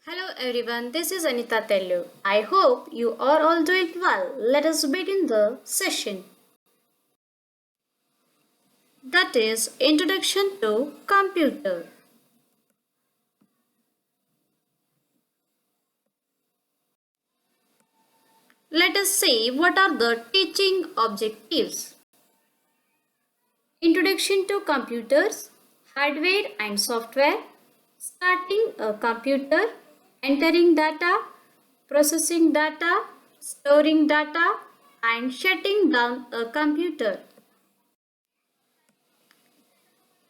Hello everyone, this is Anita Tellu. I hope you are all doing well. Let us begin the session. That is Introduction to Computer. Let us see what are the teaching objectives. Introduction to computers, hardware and software, starting a computer, entering data, processing data, storing data, and shutting down a computer.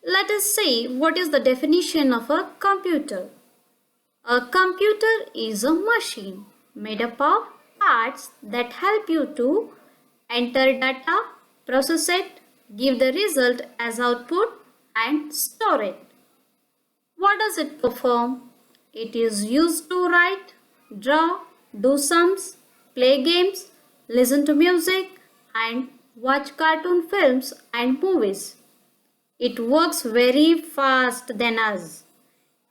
Let us see what is the definition of a computer. A computer is a machine made up of parts that help you to enter data, process it, give the result as output and store it. What does it perform? It is used to write, draw, do sums, play games, listen to music and watch cartoon films and movies. It works very fast than us.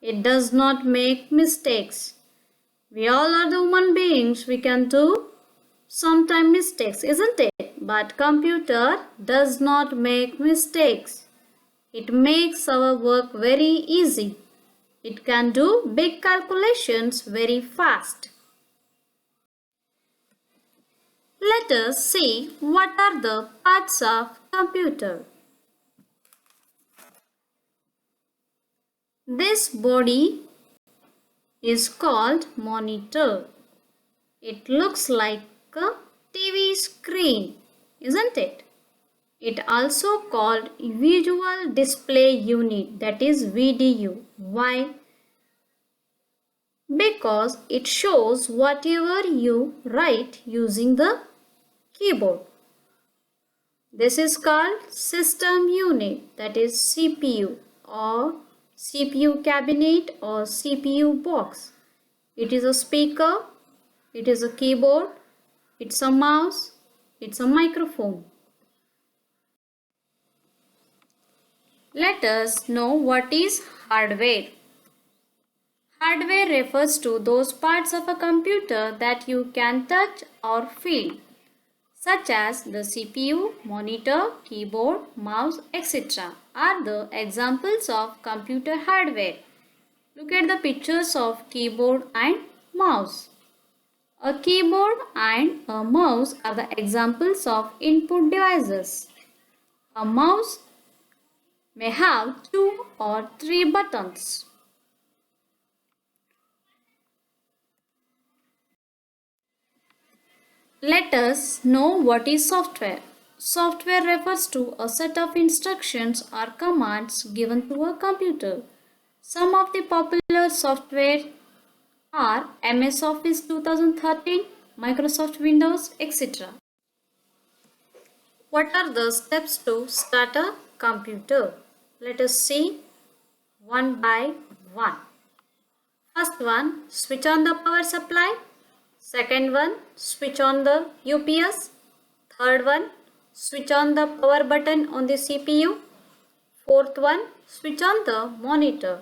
It does not make mistakes. We all are the human beings. We can do sometimes mistakes, isn't it? But computer does not make mistakes. It makes our work very easy. It can do big calculations very fast. Let us see what are the parts of computer. This body is called monitor. It looks like a TV screen, isn't it? It also called visual display unit, that is VDU. Why? Because it shows whatever you write using the keyboard. This is called system unit, that is CPU or CPU cabinet or CPU box. It is a speaker, it is a keyboard, it's a mouse, it's a microphone. Let us know what is hardware. Hardware refers to those parts of a computer that you can touch or feel, such as the CPU, monitor, keyboard, mouse, etc. are the examples of computer hardware. Look at the pictures of keyboard and mouse. A keyboard and a mouse are the examples of input devices. A mouse may have 2 or 3 buttons. Let us know what is software. Software refers to a set of instructions or commands given to a computer. Some of the popular software are MS Office 2013, Microsoft Windows, etc. What are the steps to start a computer? Let us see one by one. First one, switch on the power supply. Second one, switch on the UPS. Third one, switch on the power button on the CPU. Fourth one, switch on the monitor.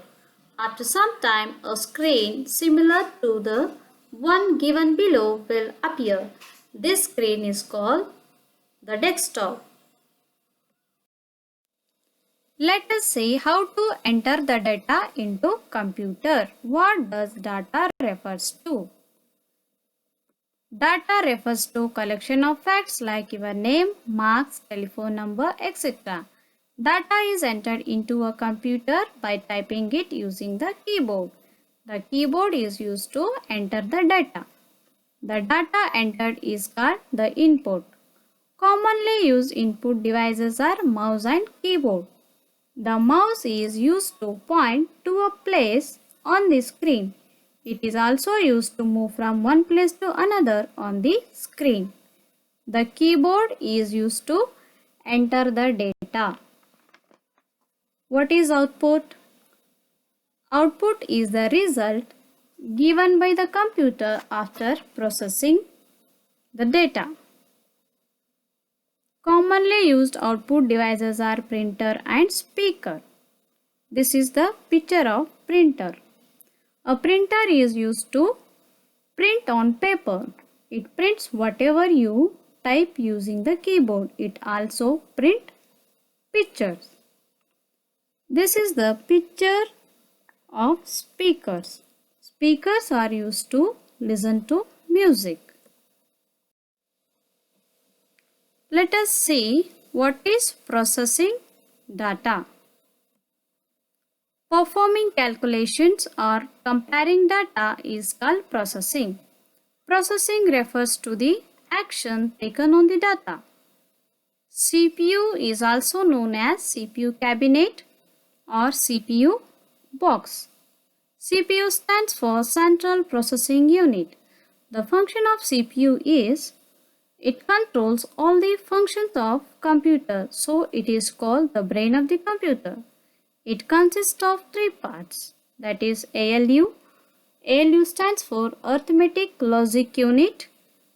After some time, a screen similar to the one given below will appear. This screen is called the desktop. Let us see how to enter the data into computer. What does data refers to? Data refers to collection of facts like your name, marks, telephone number, etc. Data is entered into a computer by typing it using the keyboard. The keyboard is used to enter the data. The data entered is called the input. Commonly used input devices are mouse and keyboard. The mouse is used to point to a place on the screen. It is also used to move from one place to another on the screen. The keyboard is used to enter the data. What is output? Output is the result given by the computer after processing the data. Commonly used output devices are printer and speaker. This is the picture of printer. A printer is used to print on paper. It prints whatever you type using the keyboard. It also prints pictures. This is the picture of speakers. Speakers are used to listen to music. Let us see what is processing data. Performing calculations or comparing data is called processing. Processing refers to the action taken on the data. CPU is also known as CPU cabinet or CPU box. CPU stands for Central Processing Unit. The function of CPU is it controls all the functions of computer, so it is called the brain of the computer. It consists of three parts, that is ALU. ALU stands for Arithmetic Logic Unit,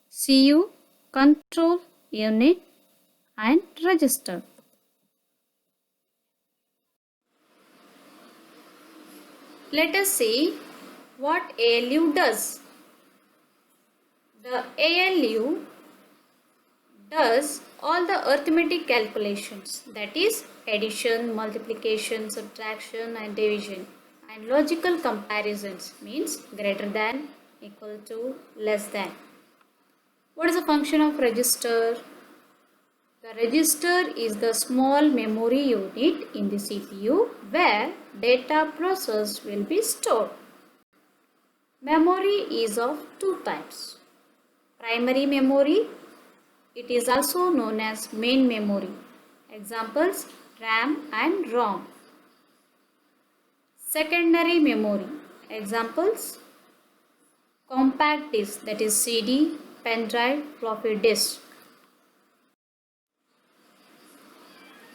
CU Control Unit and Register. Let us see what ALU does. The ALU does all the arithmetic calculations, that is addition, multiplication, subtraction and division, and logical comparisons, means greater than, equal to, less than. What is the function of register? The register is the small memory unit in the CPU where data processed will be stored. Memory is of two types. Primary memory, it is also known as main memory. Examples, RAM and ROM. Secondary memory. Examples, compact disk, that is CD, pen drive, floppy disk.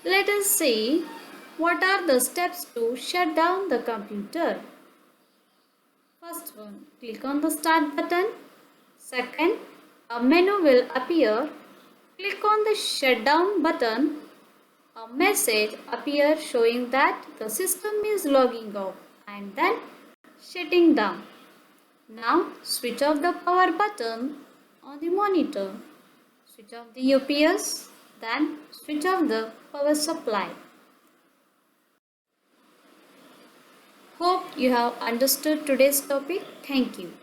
Let us see what are the steps to shut down the computer. First one, click on the start button. Second, a menu will appear. Click on the shutdown button. A message appears showing that the system is logging off and then shutting down. Now switch off the power button on the monitor. Switch off the UPS, then switch off the power supply. Hope you have understood today's topic. Thank you.